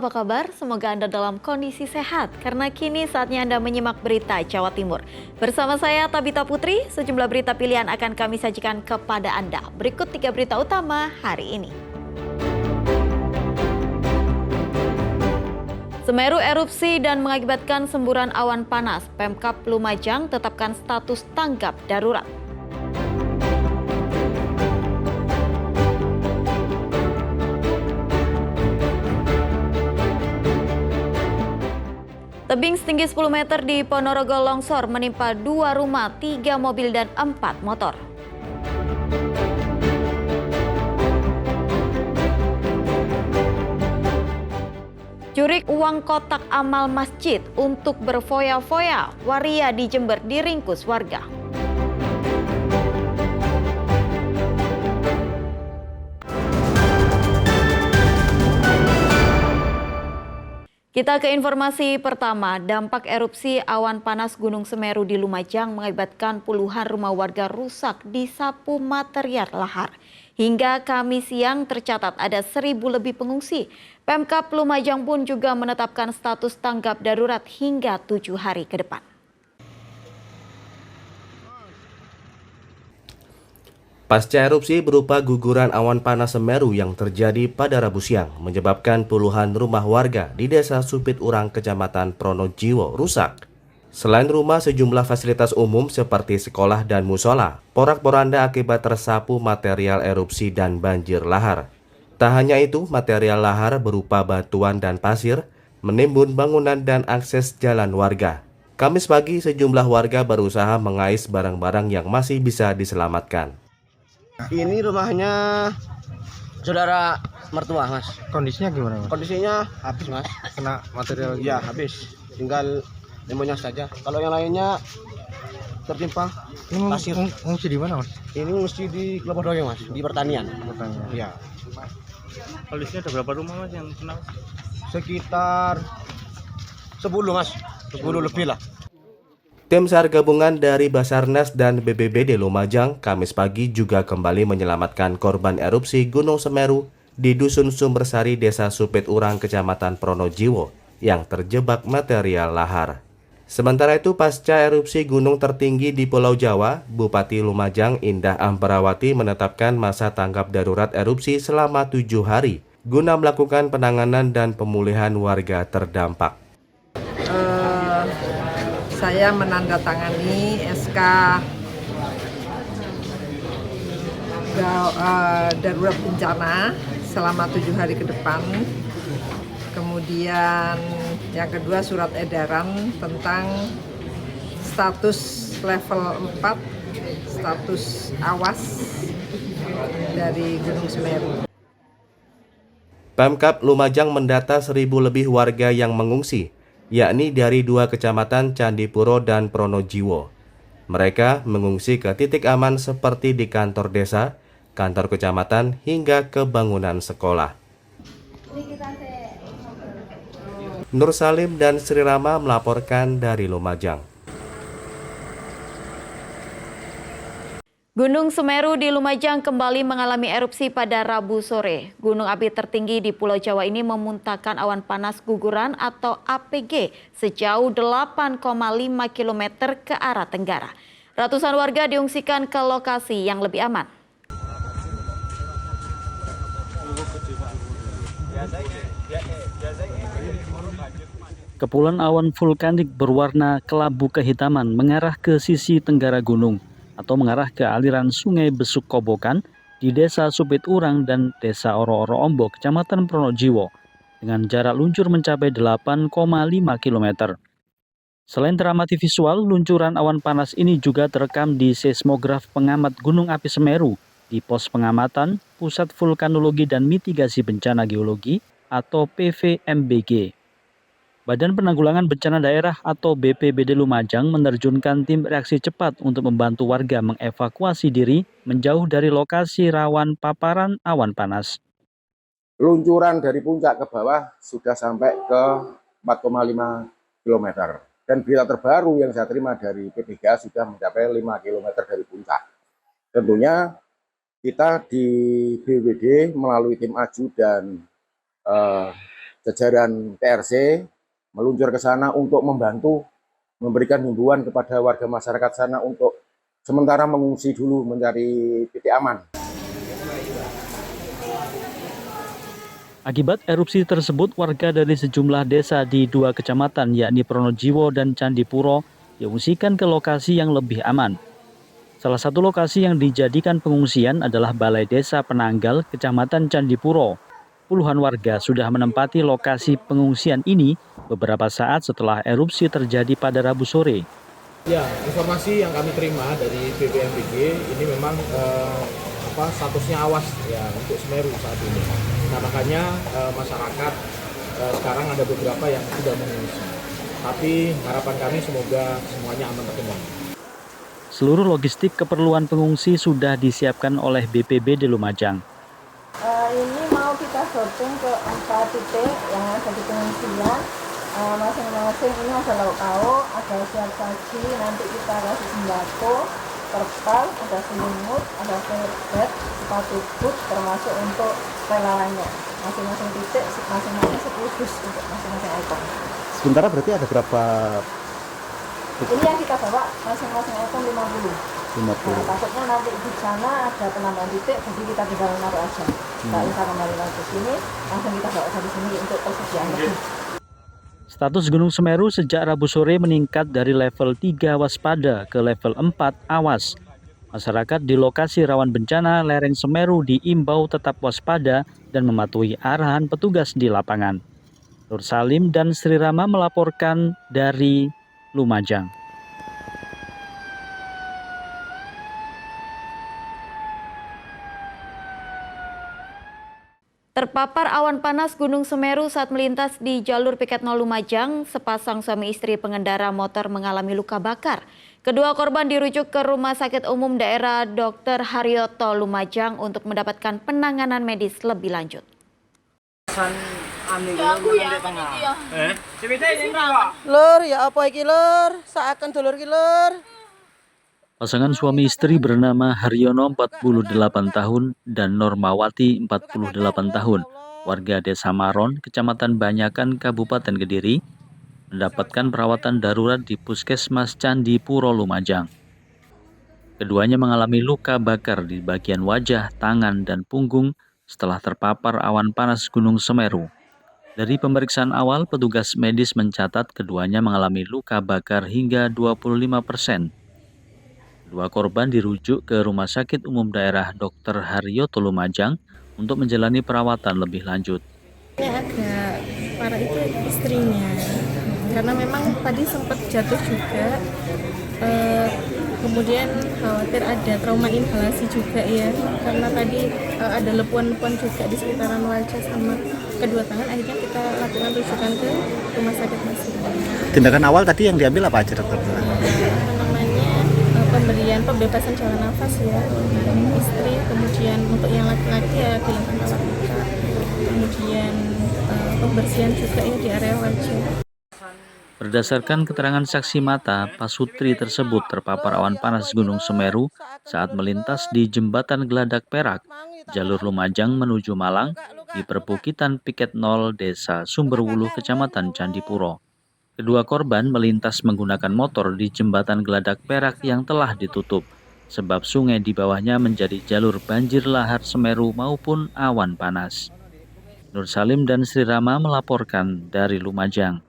apa kabar? Semoga Anda dalam kondisi sehat, karena kini saatnya Anda menyimak berita Jawa Timur. Bersama saya Tabita Putri, sejumlah berita pilihan akan kami sajikan kepada Anda. Berikut 3 berita utama hari ini. Semeru erupsi dan mengakibatkan semburan awan panas. Pemkab Lumajang tetapkan status tanggap darurat. Tebing setinggi 10 meter di Ponorogo longsor menimpa 2 rumah, 3 mobil, dan 4 motor. Curi uang kotak amal masjid untuk berfoya-foya, waria di Jember diringkus warga. Kita ke informasi pertama, dampak erupsi awan panas Gunung Semeru di Lumajang mengakibatkan puluhan rumah warga rusak disapu material lahar. Hingga Kamis siang tercatat ada 1.000 lebih pengungsi. Pemkab Lumajang pun juga menetapkan status tanggap darurat hingga 7 hari ke depan. Pasca erupsi berupa guguran awan panas Semeru yang terjadi pada Rabu siang menyebabkan puluhan rumah warga di Desa Supit Urang, Kecamatan Pronojiwo rusak. Selain rumah, sejumlah fasilitas umum seperti sekolah dan musola porak-poranda akibat tersapu material erupsi dan banjir lahar. Tak hanya itu, material lahar berupa batuan dan pasir menimbun bangunan dan akses jalan warga. Kamis pagi, sejumlah warga berusaha mengais barang-barang yang masih bisa diselamatkan. Ini rumahnya saudara mertua, Mas. Kondisinya gimana, Mas? Kondisinya habis, Mas. Kena material Ya, habis. Tinggal demonya saja. Kalau yang lainnya tertimpa ini pasir. ngungsi di mana, Mas? Ini mesti di Kelapa Doyong, Mas, di pertanian. Pertanyaan. Ya. Kondisinya ada berapa rumah, Mas, yang kena? Sekitar 10, Mas. 10 lebih lah. Tim SAR gabungan dari Basarnas dan BPBD Lumajang Kamis pagi juga kembali menyelamatkan korban erupsi Gunung Semeru di Dusun Sumbersari, Desa Supit Urang, Kecamatan Pronojiwo yang terjebak material lahar. Sementara itu, pasca erupsi gunung tertinggi di Pulau Jawa, Bupati Lumajang Indah Amperawati menetapkan masa tanggap darurat erupsi selama 7 hari guna melakukan penanganan dan pemulihan warga terdampak. Saya menandatangani SK darurat bencana selama 7 hari ke depan. Kemudian yang kedua, surat edaran tentang status level 4, status awas dari Gunung Semeru. Pemkab Lumajang mendata 1.000 lebih warga yang mengungsi, yakni dari 2 kecamatan Candipuro dan Pronojiwo. Mereka mengungsi ke titik aman seperti di kantor desa, kantor kecamatan, hingga ke bangunan sekolah. Nur Salim dan Sri Rama melaporkan dari Lumajang. Gunung Semeru di Lumajang kembali mengalami erupsi pada Rabu sore. Gunung api tertinggi di Pulau Jawa ini memuntahkan awan panas guguran atau APG sejauh 8,5 km ke arah tenggara. Ratusan warga diungsikan ke lokasi yang lebih aman. Kepulan awan vulkanik berwarna kelabu kehitaman mengarah ke sisi tenggara gunung atau mengarah ke aliran Sungai Besuk Kobokan di Desa Supit Urang dan Desa Oro-Oro Ombo, Kecamatan Pronojiwo, dengan jarak luncur mencapai 8,5 km. Selain teramati visual, luncuran awan panas ini juga terekam di seismograf pengamat Gunung Api Semeru di Pos Pengamatan Pusat Vulkanologi dan Mitigasi Bencana Geologi atau PVMBG. Badan Penanggulangan Bencana Daerah atau BPBD Lumajang menerjunkan tim reaksi cepat untuk membantu warga mengevakuasi diri menjauh dari lokasi rawan paparan awan panas. Luncuran dari puncak ke bawah sudah sampai ke 4,5 km. Dan berita terbaru yang saya terima dari PPGA sudah mencapai 5 km dari puncak. Tentunya kita di BPBD melalui tim AJU dan jajaran TRC meluncur ke sana untuk membantu memberikan himbauan kepada warga masyarakat sana untuk sementara mengungsi dulu mencari titik aman. Akibat erupsi tersebut, warga dari sejumlah desa di 2 kecamatan yakni Pronojiwo dan Candipuro diungsikan ke lokasi yang lebih aman. Salah satu lokasi yang dijadikan pengungsian adalah Balai Desa Penanggal, Kecamatan Candipuro. Puluhan warga sudah menempati lokasi pengungsian ini beberapa saat setelah erupsi terjadi pada Rabu sore. Ya, informasi yang kami terima dari BPMBG ini memang statusnya awas ya untuk Semeru saat ini. Nah makanya masyarakat sekarang ada beberapa yang sudah mengungsi. Tapi harapan kami semoga semuanya aman terkendali. Seluruh logistik keperluan pengungsi sudah disiapkan oleh BPBD Lumajang. Ini mau kita sorting ke 4 titik yang ada di pengungsian. Masing-masing ini ada lauk pauk, ada siap saji, nanti kita kasih sembako, terpal, ada selimut, ada bed, sepatu boot, termasuk untuk relawannya. Masing-masing titik, masing-masing 10 dus untuk masing-masing ekor. Sementara berarti ada berapa? Ini yang kita bawa masing-masing ekor 50. Nah, takutnya nanti di sana ada penambahan titik, jadi kita tinggal naruh aja. Kita bisa kembali lagi ke sini, langsung kita bawa dari sini untuk persediaan lebih. Status Gunung Semeru sejak Rabu sore meningkat dari level 3 waspada ke level 4 awas. Masyarakat di lokasi rawan bencana lereng Semeru diimbau tetap waspada dan mematuhi arahan petugas di lapangan. Nur Salim dan Sri Rama melaporkan dari Lumajang. Terpapar awan panas Gunung Semeru saat melintas di jalur Piket 0 Lumajang, sepasang suami istri pengendara motor mengalami luka bakar. Kedua korban dirujuk ke Rumah Sakit Umum Daerah Dr. Haryoto Lumajang untuk mendapatkan penanganan medis lebih lanjut. Lur, ya apa iki lur? Saaken dulur ki lur. Pasangan suami istri bernama Haryono 48 tahun dan Normawati 48 tahun, warga Desa Maron, Kecamatan Banyakan, Kabupaten Kediri, mendapatkan perawatan darurat di Puskesmas Candipuro Lumajang. Keduanya mengalami luka bakar di bagian wajah, tangan, dan punggung setelah terpapar awan panas Gunung Semeru. Dari pemeriksaan awal, petugas medis mencatat keduanya mengalami luka bakar hingga 25%. Dua korban dirujuk ke Rumah Sakit Umum Daerah Dr. Haryoto Lumajang untuk menjalani perawatan lebih lanjut. Yang agak parah itu istrinya, karena memang tadi sempat jatuh juga, kemudian khawatir ada trauma inhalasi juga ya, karena tadi ada lepuan-lepuan juga di sekitaran wajah sama kedua tangan, akhirnya kita lakukan rujukan ke rumah sakit masing-masing. Tindakan awal tadi yang diambil apa aja dokter? Pemberian pembebasan jalan nafas ya untuk istri, kemudian untuk yang laki-laki ya gelembang kawat luka, kemudian pembersihan juga ya di area wajah. Berdasarkan keterangan saksi mata, Pasutri tersebut terpapar awan panas Gunung Semeru saat melintas di Jembatan Geladak Perak, jalur Lumajang menuju Malang di perbukitan Piket 0 Desa Sumberwuluh, Kecamatan Candipuro. Kedua korban melintas menggunakan motor di Jembatan Geladak Perak yang telah ditutup, sebab sungai di bawahnya menjadi jalur banjir lahar Semeru maupun awan panas. Nur Salim dan Sri Rama melaporkan dari Lumajang.